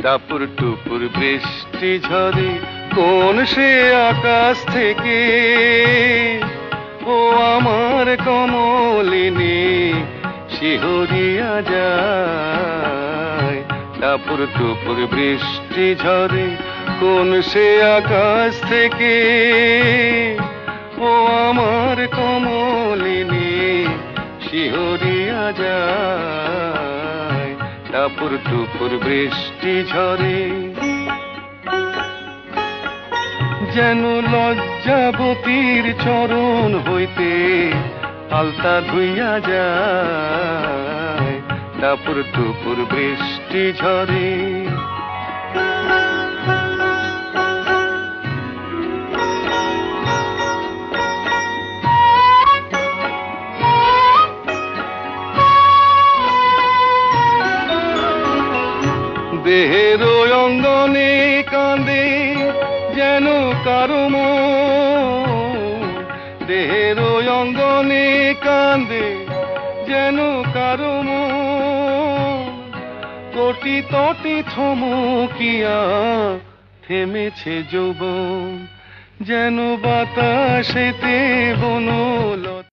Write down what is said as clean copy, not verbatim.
টাপুর টুপুর বৃষ্টি ঝরে কোন সে আকাশ থেকে, ও আমার কমলিনী শিহরিয়া যায়। টাপুর টুপুর বৃষ্টি ঝরে কোন সে আকাশ থেকে, ও আমার কমলিনী শিহরিয়া যায়। টাপুর টুপুর বৃষ্টি ঝরে যেন লজ্জাবতীর চরণ হইতে আলতা ধুইয়া যায়। টাপুর টুপুর বৃষ্টি ঝরে দেহের অঙ্গনে কাঁদে যেন কারো মন, দেহের অঙ্গনে কাঁদে যেন কারো মন। তটি তটি থমকিয়া থেমেছে যৌবন, যেন বাতাসেতে বনলতা।